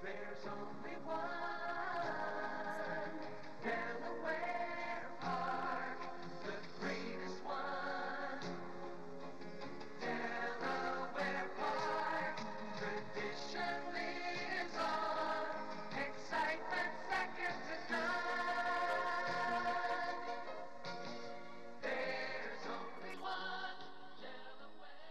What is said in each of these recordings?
There's only one Delaware Park, the greatest one. Delaware Park, tradition lives on, excitement second to none. There's only one Delaware.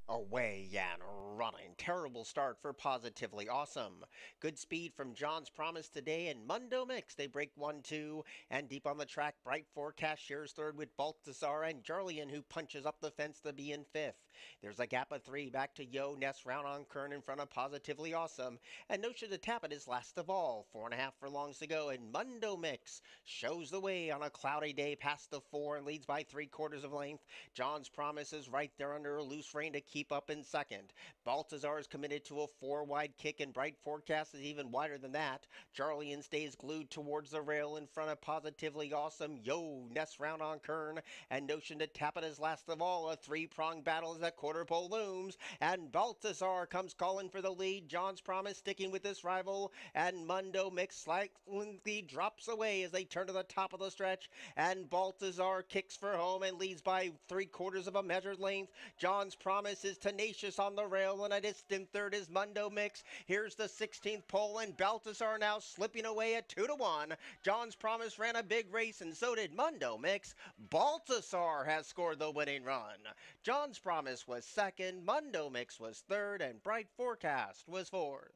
Away and running. Terrible start for Positively Awesome. Good speed from John's Promise today and Mundo Mix. They break 1-2. And deep on the track, Bright Forecast shares third with Baltazar and Jarlian, who punches up the fence to be in fifth. There's a gap of three back to Yo, Ness, Round on Kern in front of Positively Awesome. And Notion to Tap It is last of all. 4.5 furlongs to go. And Mundo Mix shows the way on a cloudy day past the four and leads by 3/4 of length. John's Promise is right there under a loose rein to keep up in second. Baltazar is committed to a four-wide kick, and Bright Forecast is even wider than that. Jarlian stays glued towards the rail in front of Positively Awesome. Yo, Ness, Round on Kern, and Notion to Tap It is last of all. A three-pronged battle as that quarter pole looms, and Baltazar comes calling for the lead. John's Promise sticking with this rival, and Mundo Mix slightly drops away as they turn to the top of the stretch, and Baltazar kicks for home and leads by 3/4 of a measured length. John's Promise is tenacious on the rail, and a distant third is Mundo Mix. Here's the 16th pole, and Baltazar now slipping away at 2-1. John's Promise ran a big race, and so did Mundo Mix. Baltazar has scored the winning run. John's Promise was second, Mundo Mix was third, and Bright Forecast was fourth.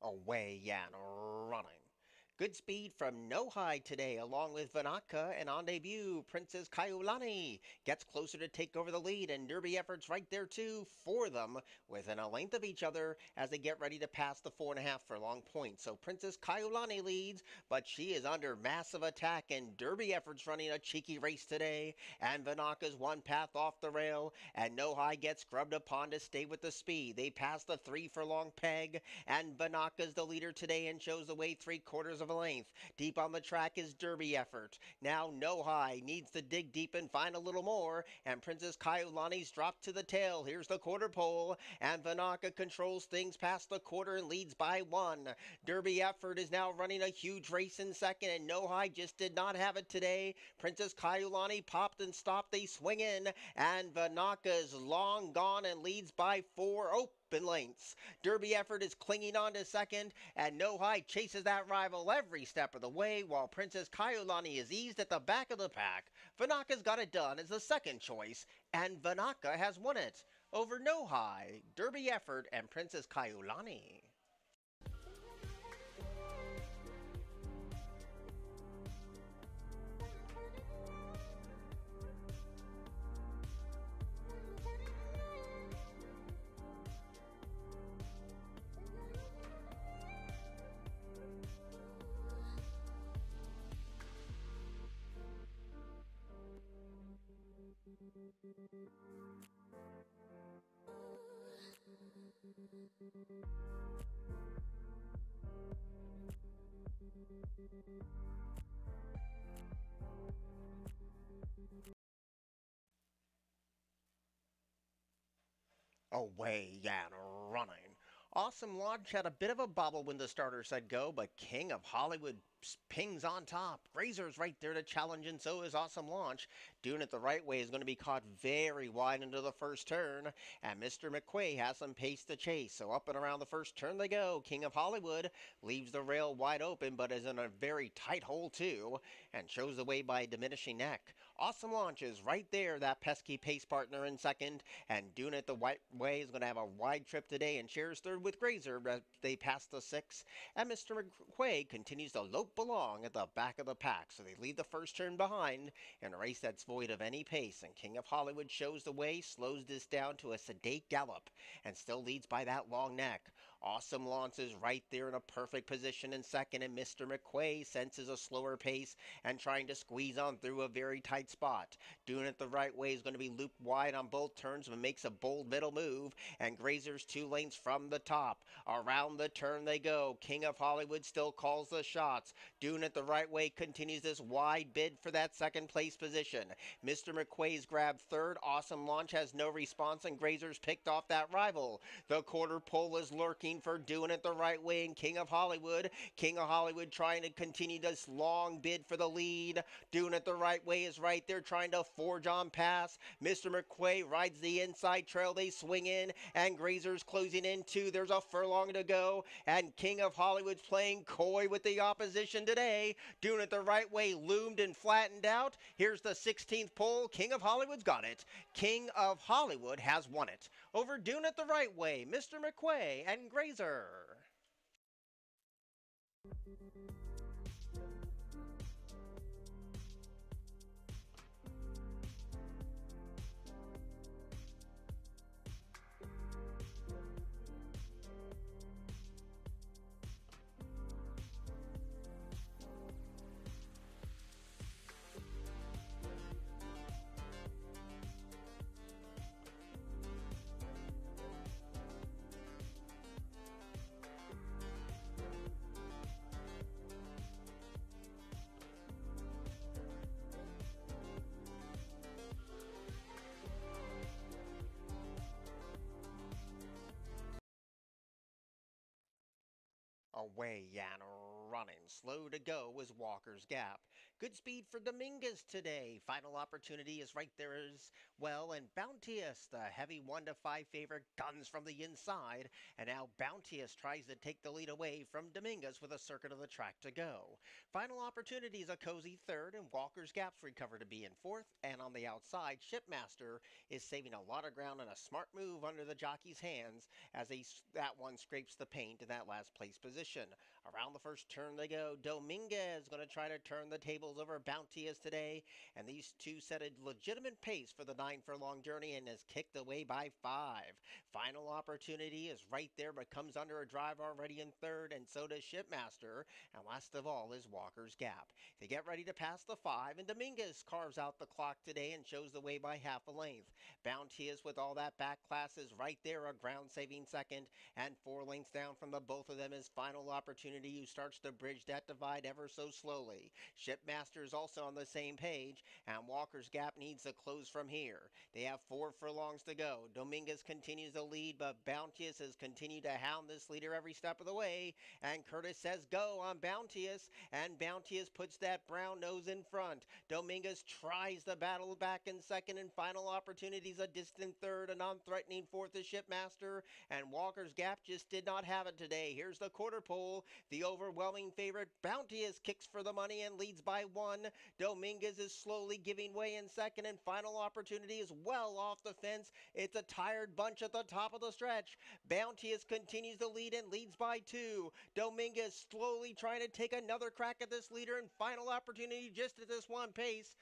Away and running. Good speed from No High today, along with Vanaka, and on debut, Princess Kaiulani gets closer to take over the lead, and Derby Efforts right there too for them, within a length of each other as they get ready to pass the 4.5 furlong point. So Princess Kaiulani leads, but she is under massive attack, and Derby Efforts running a cheeky race today, and Vanaka's one path off the rail, and No High gets scrubbed upon to stay with the speed. They pass the 3 furlong peg, and Vanaka's the leader today and shows the way 3/4 of a length. Deep on the track is Derby Effort. Now No High needs to dig deep and find a little more, and Princess Kaiulani's dropped to the tail. Here's the quarter pole, and Vanaka controls things past the quarter and leads by 1. Derby Effort is now running a huge race in second, and No High just did not have it today. Princess Kaiulani popped and stopped. They swing in, and Vanaka is long gone and leads by 4 open lengths. Derby Effort is clinging on to second, and No High chases that rival every step of the way, while Princess Kaiulani is eased at the back of the pack. Vanaka's got it done as the second choice, and Vanaka has won it over No High, Derby Effort, and Princess Kaiulani. Away and running. Awesome Launch had a bit of a bobble when the starter said go, but King of Hollywood pings on top. Razor's right there to challenge, and so is Awesome Launch. Doing it the right way is going to be caught very wide into the first turn, and Mr. McQuay has some pace to chase. So up and around the first turn they go. King of Hollywood leaves the rail wide open, but is in a very tight hole too, and shows the way by diminishing neck. Awesome Launches right there, that pesky pace partner in second. And doing it the right way is going to have a wide trip today and shares third with Grazer as they pass the 6. And Mr. McQuay continues to lope along at the back of the pack, so they leave the first turn behind in a race that's void of any pace. And King of Hollywood shows the way, slows this down to a sedate gallop, and still leads by that long neck. Awesome Launches right there in a perfect position in second, and Mr. McQuay senses a slower pace and trying to squeeze on through a very tight spot. Doing it the right way is going to be looped wide on both turns, but makes a bold middle move, and Grazer's 2 lanes from the top. Around the turn they go. King of Hollywood still calls the shots. Doing it the right way continues this wide bid for that second place position. Mr. McQuay's grabbed third. Awesome Launch has no response, and Grazer's picked off that rival. The quarter pole is lurking for Doing It the Right Way and King of Hollywood. King of Hollywood trying to continue this long bid for the lead. Doing It the Right Way is right there trying to forge on past. Mr. McQuay rides the inside trail. They swing in, and Grazer's closing in too. There's a furlong to go, and King of Hollywood's playing coy with the opposition today. Doing It the Right Way loomed and flattened out. Here's the 16th pole. King of Hollywood's got it. King of Hollywood has won it over Doing It the Right Way, Mr. McQuay and Grazer. Away and running. Slow to go was Walker's Gap. Good speed for Dominguez today. Final opportunity is right there as well. And Bounteous, the heavy 1-5 favorite, guns from the inside. And now Bounteous tries to take the lead away from Dominguez with a circuit of the track to go. Final opportunity is a cozy third, and Walker's Gap's recover to be in fourth. And on the outside, Shipmaster is saving a lot of ground and a smart move under the jockey's hands as that one scrapes the paint in that last place position. Around the first turn they go. Dominguez going to try to turn the tables over Bounteous today, and these two set a legitimate pace for the 9 furlong journey and is kicked away by 5. Final opportunity is right there, but comes under a drive already in third, and so does Shipmaster, and last of all is Walker's Gap. They get ready to pass the 5, and Dominguez carves out the clock today and shows the way by half a length. Bounteous with all that back class is right there, a ground-saving second, and 4 lengths down from the both of them is Final Opportunity, who starts to bridge that divide ever so slowly. Shipmaster is also on the same page, and Walker's Gap needs to close from here. They have 4 furlongs to go. Dominguez continues to lead, but Bounteous has continued to hound this leader every step of the way, and Curtis says go on Bounteous, and Bounteous puts that brown nose in front. Dominguez tries to battle back in second, and Final Opportunity's a distant third, a non-threatening fourth is Shipmaster, and Walker's Gap just did not have it today. Here's the quarter pole. The overwhelming favorite, Bounteous, kicks for the money and leads by 1. Dominguez is slowly giving way in second, and Final Opportunity is well off the fence. It's a tired bunch at the top of the stretch. Bounteous continues to lead and leads by 2. Dominguez slowly trying to take another crack at this leader, and Final Opportunity just at this one pace.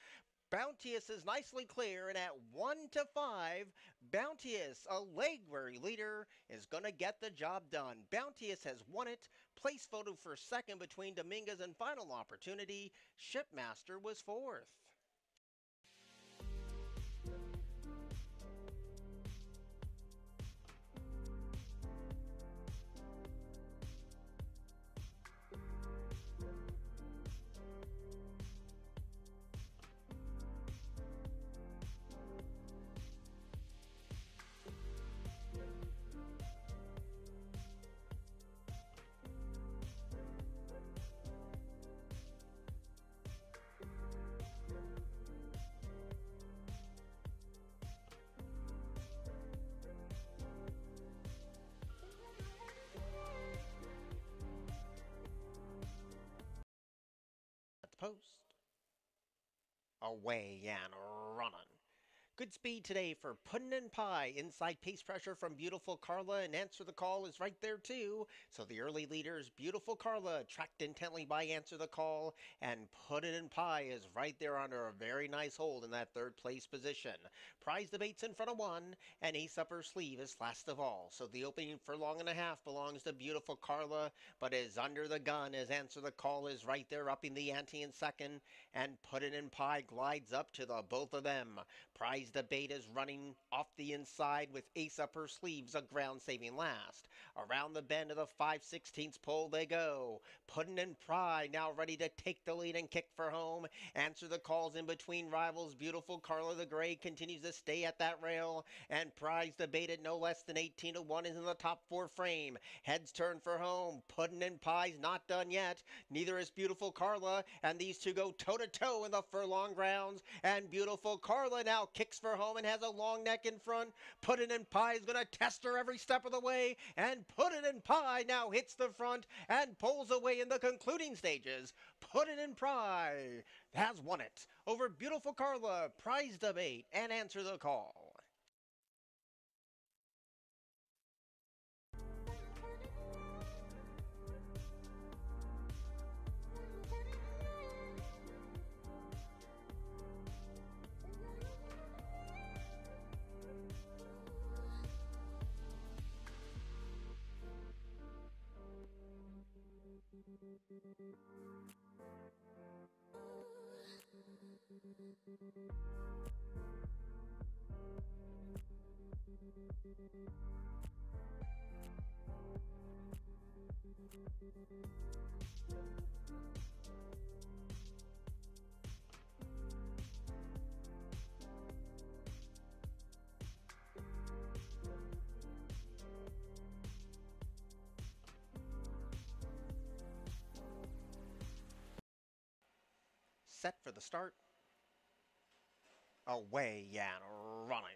Bounteous is nicely clear, and at 1-5, Bounteous, a leg-weary leader, is going to get the job done. Bounteous has won it. Place photo for second between Dominguez and Final Opportunity. Shipmaster was fourth. away and running. Good speed today for Puddin' and Pie. Inside pace pressure from Beautiful Carla, and Answer the Call is right there too. So the early leaders, Beautiful Carla, tracked intently by Answer the Call, and Puddin' and Pie is right there under a very nice hold in that third place position. Prize debates in front of one, and Ace Up Her Sleeve is last of all. So the opening furlong and a half belongs to Beautiful Carla, but is under the gun as Answer the Call is right there upping the ante in second, and Puddin' and Pie glides up to the both of them. Prize debate is running off the inside with Ace Up Her Sleeves, a ground-saving last. Around the bend of the 5/16 pole they go. Puddin' and Pie now ready to take the lead and kick for home. Answer the Calls in between rivals. Beautiful Carla the Gray continues to stay at that rail. And Prize debated no less than 18-1 is in the top four frame. Heads turn for home. Puddin' and Pie's not done yet. Neither is Beautiful Carla. And these two go toe-to-toe in the furlong grounds. And Beautiful Carla now kicks for home and has a long neck in front. Puddin' and Pie is going to test her every step of the way. And Puddin' and Pie now hits the front and pulls away in the concluding stages. Puddin' and Pie has won it over Beautiful Carla, Prize debate, and Answer the Call. Set for the start. Away and running.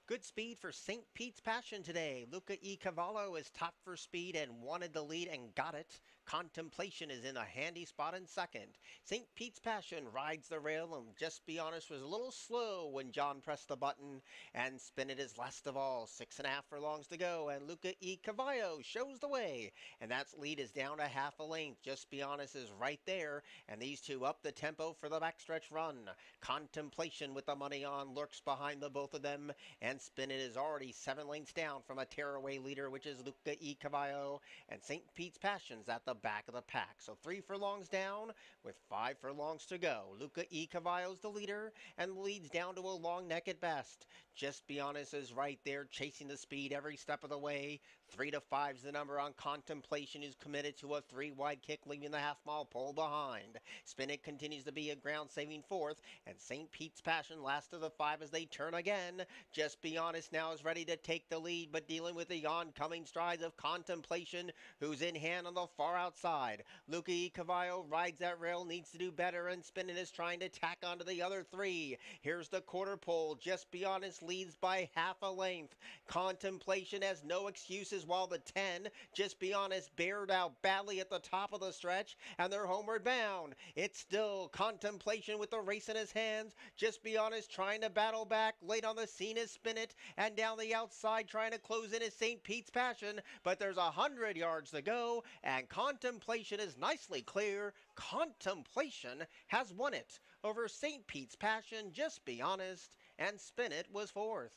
Good speed for St. Pete's Passion today. Luca E. Cavallo is top for speed and wanted the lead and got it. Contemplation is in a handy spot in second. St. Pete's Passion rides the rail and, just be honest, was a little slow when John pressed the button. And Spin It is last of all. 6.5 furlongs to go, and Luca E. Cavallo shows the way. And that lead is down to half a length. Just be honest is right there, and these two up the tempo for the backstretch run. Contemplation with the money on lurks behind the both of them, and Spin It is already 7 lengths down from a tearaway leader, which is Luca E. Cavallo, and St. Pete's Passion's at the back of the pack. So 3 furlongs down with 5 furlongs to go. Luca E. Cavallo's the leader and leads down to a long neck at best. Just Be Honest is right there, chasing the speed every step of the way. 3 to 5's the number on Contemplation, who's committed to a 3-wide kick, leaving the half-mile pole behind. Spin It continues to be a ground-saving fourth, and St. Pete's Passion last of the 5 as they turn again. Just Be Honest now is ready to take the lead, but dealing with the oncoming strides of Contemplation, who's in hand on the far outside. Luca E. Cavallo rides that rail, needs to do better, and Spin It is trying to tack onto the other 3. Here's the quarter pole. Just Be Honest leads by half a length. Contemplation has no excuses, while the 10, Just Be Honest, bared out badly at the top of the stretch, and they're homeward bound. It's still Contemplation with the race in his hands. Just Be Honest trying to battle back. Late on the scene is Spin It, and down the outside trying to close in is St. Pete's Passion, but there's 100 yards to go, and Contemplation is nicely clear. Contemplation has won it over St. Pete's Passion, Just Be Honest, and Spin It was fourth.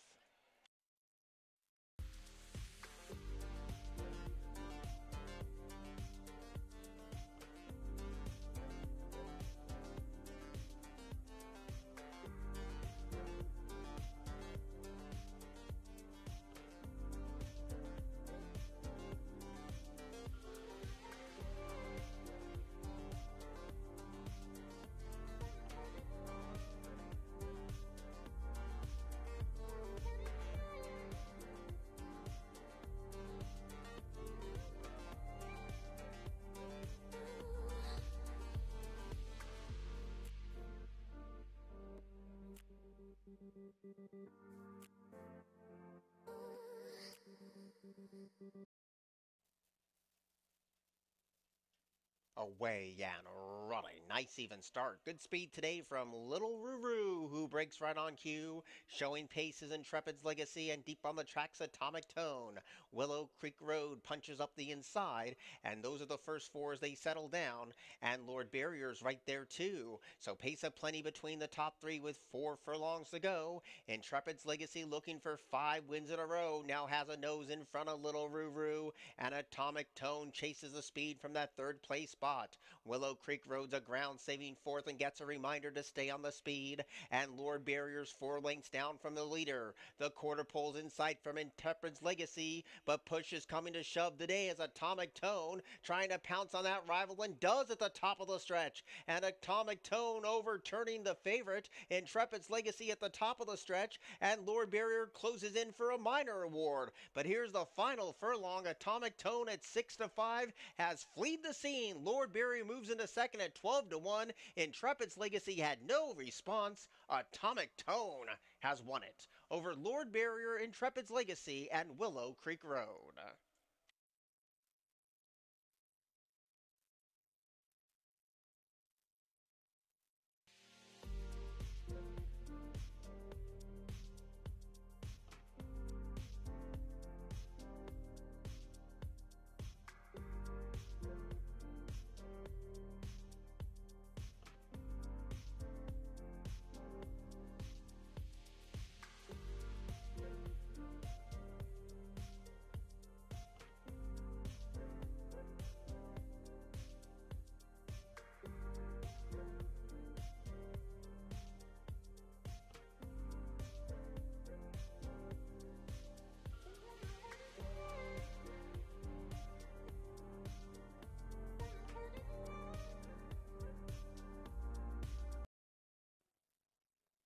Away and running. Nice even start. Good speed today from Little Ruru, who breaks right on cue, showing pace is Intrepid's Legacy, and deep on the track's Atomic Tone. Willow Creek Road punches up the inside, and those are the first four as they settle down, and Lord Barrier's right there too. So pace of plenty between the top three with 4 furlongs to go. Intrepid's Legacy, looking for 5 wins in a row, now has a nose in front of Little Ruru, and Atomic Tone chases the speed from that third place spot. Willow Creek Road's a ground-saving fourth and gets a reminder to stay on the speed, and Lord Barrier's 4 lengths down from the leader. The quarter pole's in sight from Intrepid's Legacy, but push is coming to shove today as Atomic Tone trying to pounce on that rival, and does at the top of the stretch. And Atomic Tone overturning the favorite, Intrepid's Legacy, at the top of the stretch, and Lord Barrier closes in for a minor award. But here's the final furlong. Atomic Tone at 6-5 has fled the scene. Lord Barrier moves into second at 12-1. Intrepid's Legacy had no response. Atomic Tone has won it over Lord Barrier, Intrepid's Legacy, and Willow Creek Road.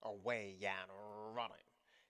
Away and running.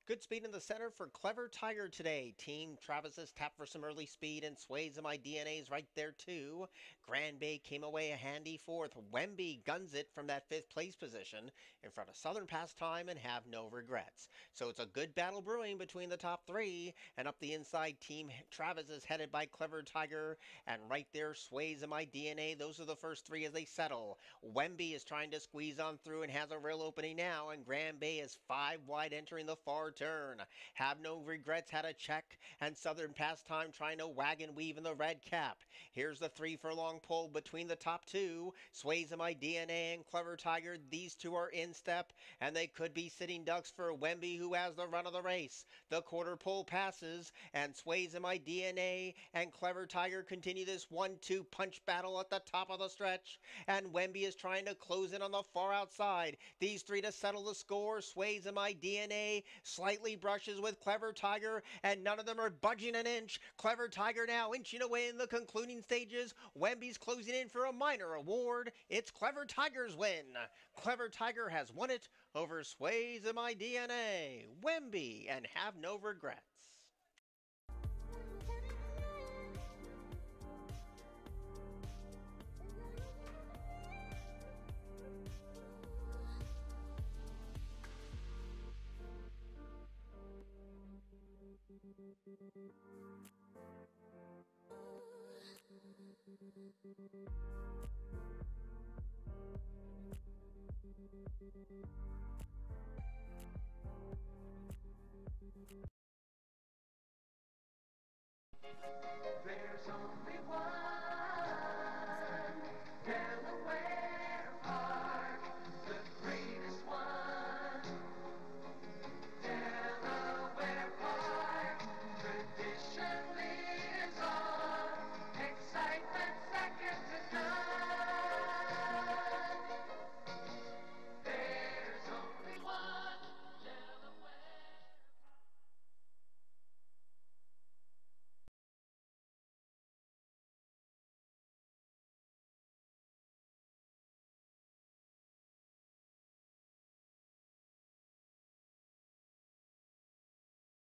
Good speed in the center for Clever Tiger today. Team Travis's tapped for some early speed, and Sways of My DNA's right there too. Grand Bay came away a handy fourth. Wemby guns it from that fifth place position in front of Southern Pastime and Have No Regrets. So it's a good battle brewing between the top three, and up the inside, Team Travis is headed by Clever Tiger, and right there Sways of My DNA. Those are the first three as they settle. Wemby is trying to squeeze on through and has a real opening now, and Grand Bay is 5 wide entering the far turn. Have No Regrets had a check, and Southern Pastime trying to wagon weave in the red cap. Here's the 3 furlong pull between the top two. Sways of My DNA and Clever Tiger, these two are in step, and they could be sitting ducks for Wemby, who has the run of the race. The quarter pole passes, and Sways of My DNA and Clever Tiger continue this 1-2 punch battle at the top of the stretch, and Wemby is trying to close in on the far outside. These three to settle the score. Sways of My DNA slightly brushes with Clever Tiger, and none of them are budging an inch. Clever Tiger now inching away in the concluding stages. Wemby's closing in for a minor award. It's Clever Tiger's win. Clever Tiger has won it over Sways of My DNA, Wemby, and Have No Regrets.